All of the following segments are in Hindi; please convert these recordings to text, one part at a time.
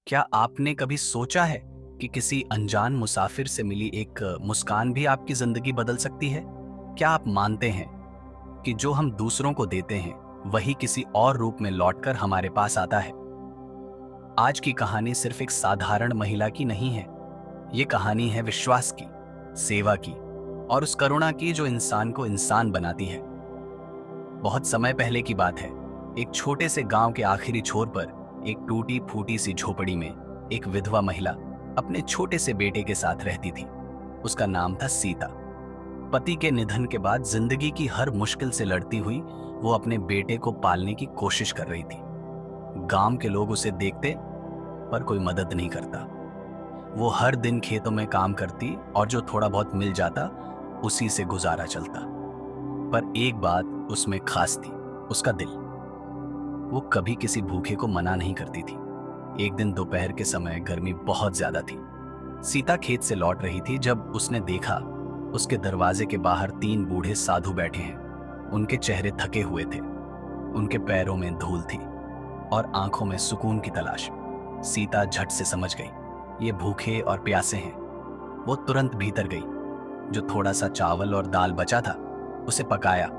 क्या आपने कभी सोचा है कि किसी अनजान मुसाफिर से मिली एक मुस्कान भी आपकी जिंदगी बदल सकती है? क्या आप मानते हैं कि जो हम दूसरों को देते हैं, वही किसी और रूप में लौटकर हमारे पास आता है? आज की कहानी सिर्फ एक साधारण महिला की नहीं है। ये कहानी है विश्वास की, सेवा की और उस करुणा की जो इंसान को इंसान बनाती है। बहुत समय पहले की बात है। एक छोटे से गांव के आखिरी छोर पर एक टूटी फूटी सी झोपड़ी में एक विधवा महिला अपने छोटे से बेटे के साथ रहती थी। उसका नाम था सीता। पति के निधन के बाद जिंदगी की हर मुश्किल से लड़ती हुई वो अपने बेटे को पालने की कोशिश कर रही थी। गांव के लोग उसे देखते पर कोई मदद नहीं करता। वो हर दिन खेतों में काम करती और जो थोड़ा बहुत मिल जाता उसी से गुजारा चलता। पर एक बात उसमें खास थी, उसका दिल। वो कभी किसी भूखे को मना नहीं करती थी। एक दिन दोपहर के समय गर्मी बहुत ज्यादा थी। सीता खेत से लौट रही थी जब उसने देखा उसके दरवाजे के बाहर 3 बूढ़े साधु बैठे हैं। उनके चेहरे थके हुए थे, उनके पैरों में धूल थी और आंखों में सुकून की तलाश। सीता झट से समझ गई, ये भूखे और प्यासे हैं। वो तुरंत भीतर गई। जो थोड़ा सा चावल और दाल बचा था उसे पकाया,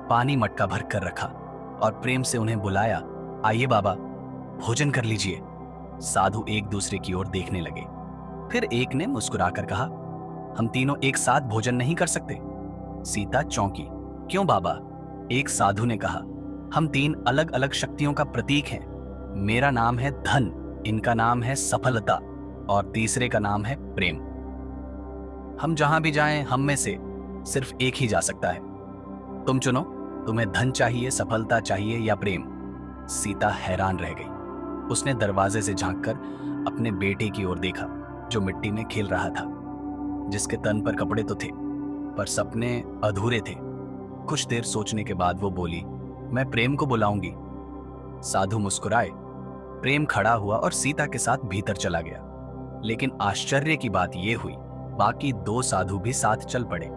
पानी मटका भर कर रखा और प्रेम से उन्हें बुलाया, आइए बाबा, भोजन कर लीजिए। साधु एक दूसरे की ओर देखने लगे। फिर एक ने मुस्कुराकर कहा, हम तीनों एक साथ भोजन नहीं कर सकते। सीता चौंकी, क्यों बाबा? एक साधु ने कहा, हम 3 अलग अलग शक्तियों का प्रतीक हैं। मेरा नाम है धन, इनका नाम है सफलता और तीसरे का नाम है प्रेम। हम जहां भी जाएं, हम में से सिर्फ एक ही जा सकता है। तुम चुनो, तुम्हें धन चाहिए, सफलता चाहिए या प्रेम? सीता हैरान रह गई। उसने दरवाजे से झांककर अपने बेटे की ओर देखा जो मिट्टी में खेल रहा था, जिसके तन पर कपड़े तो थे पर सपने अधूरे थे। कुछ देर सोचने के बाद वो बोली, मैं प्रेम को बुलाऊंगी। साधु मुस्कुराए। प्रेम खड़ा हुआ और सीता के साथ भीतर चला गया। लेकिन आश्चर्य की बात यह हुई, बाकी 2 साधु भी साथ चल पड़े।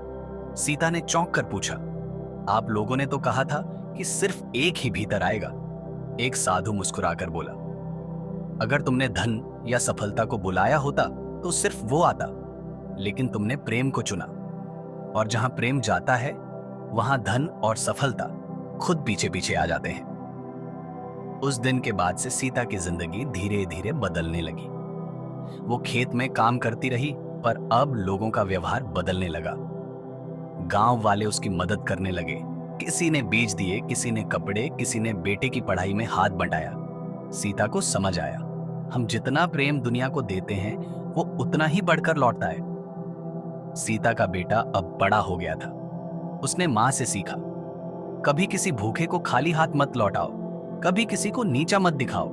सीता ने चौंक कर पूछा, आप लोगों ने तो कहा था कि सिर्फ एक ही भीतर आएगा। एक साधु मुस्कुराकर बोला, अगर तुमने धन या सफलता को बुलाया होता तो सिर्फ वो आता, लेकिन तुमने प्रेम को चुना और जहां प्रेम जाता है वहां धन और सफलता खुद पीछे पीछे आ जाते हैं। उस दिन के बाद से सीता की जिंदगी धीरे धीरे बदलने लगी। वो खेत में काम करती रही पर अब लोगों का व्यवहार बदलने लगा। गांव वाले उसकी मदद करने लगे। किसी ने बीज दिए, किसी ने कपड़े, किसी ने बेटे की पढ़ाई में हाथ बंटाया। सीता को समझ आया, हम जितना प्रेम दुनिया को देते हैं वो उतना ही बढ़कर लौटता है। सीता का बेटा अब बड़ा हो गया था। उसने मां से सीखा, कभी किसी भूखे को खाली हाथ मत लौटाओ, कभी किसी को नीचा मत दिखाओ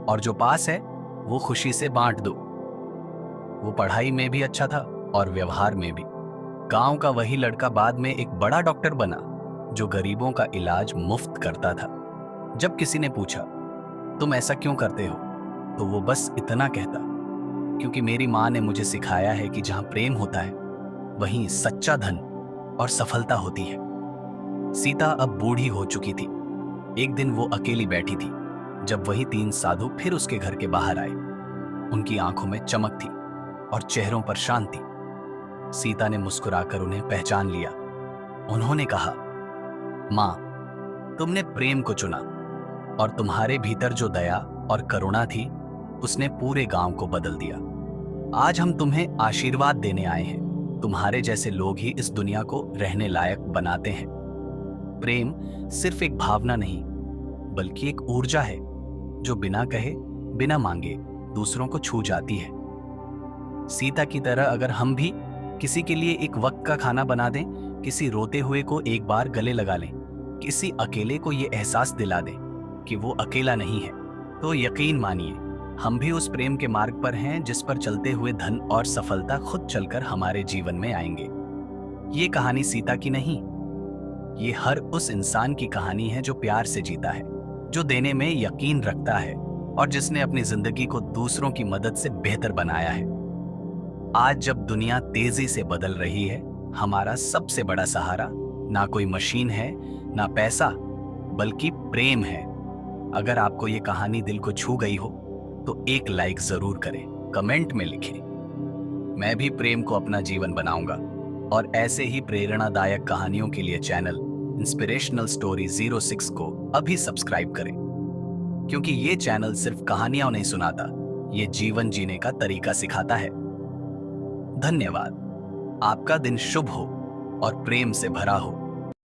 और जो पास है वो खुशी से बांट दो। वो पढ़ाई में भी अच्छा था और व्यवहार में भी। गांव का वही लड़का बाद में एक बड़ा डॉक्टर बना जो गरीबों का इलाज मुफ्त करता था। जब किसी ने पूछा, तुम ऐसा क्यों करते हो, तो वो बस इतना कहता, क्योंकि मेरी मां ने मुझे सिखाया है कि जहां प्रेम होता है वहीं सच्चा धन और सफलता होती है। सीता अब बूढ़ी हो चुकी थी। एक दिन वो अकेली बैठी थी जब वही 3 साधु फिर उसके घर के बाहर आए। उनकी आंखों में चमक थी और चेहरों पर शांति। सीता ने मुस्कुराकर उन्हें पहचान लिया। उन्होंने कहा, मां, तुमने प्रेम को चुना और तुम्हारे भीतर जो दया और करुणा थी उसने पूरे गांव को बदल दिया। आज हम तुम्हें आशीर्वाद देने आए हैं। तुम्हारे जैसे लोग ही इस दुनिया को रहने लायक बनाते हैं। प्रेम सिर्फ एक भावना नहीं बल्कि एक ऊर्जा है जो बिना कहे, बिना मांगे दूसरों को छू जाती है। सीता की तरह अगर हम भी किसी के लिए एक वक्त का खाना बना दें, किसी रोते हुए को एक बार गले लगा लें, किसी अकेले को ये एहसास दिला दें कि वो अकेला नहीं है, तो यकीन मानिए हम भी उस प्रेम के मार्ग पर हैं जिस पर चलते हुए धन और सफलता खुद चलकर हमारे जीवन में आएंगे। ये कहानी सीता की नहीं, ये हर उस इंसान की कहानी है जो प्यार से जीता है, जो देने में यकीन रखता है और जिसने अपनी जिंदगी को दूसरों की मदद से बेहतर बनाया है। आज जब दुनिया तेजी से बदल रही है, हमारा सबसे बड़ा सहारा ना कोई मशीन है, ना पैसा, बल्कि प्रेम है। अगर आपको ये कहानी दिल को छू गई हो तो एक लाइक जरूर करें, कमेंट में लिखें। मैं भी प्रेम को अपना जीवन बनाऊंगा। और ऐसे ही प्रेरणादायक कहानियों के लिए चैनल इंस्पिरेशनल स्टोरी 06 को अभी सब्सक्राइब करें, क्योंकि ये चैनल सिर्फ कहानियां नहीं सुनाता, ये जीवन जीने का तरीका सिखाता है। धन्यवाद। आपका दिन शुभ हो और प्रेम से भरा हो।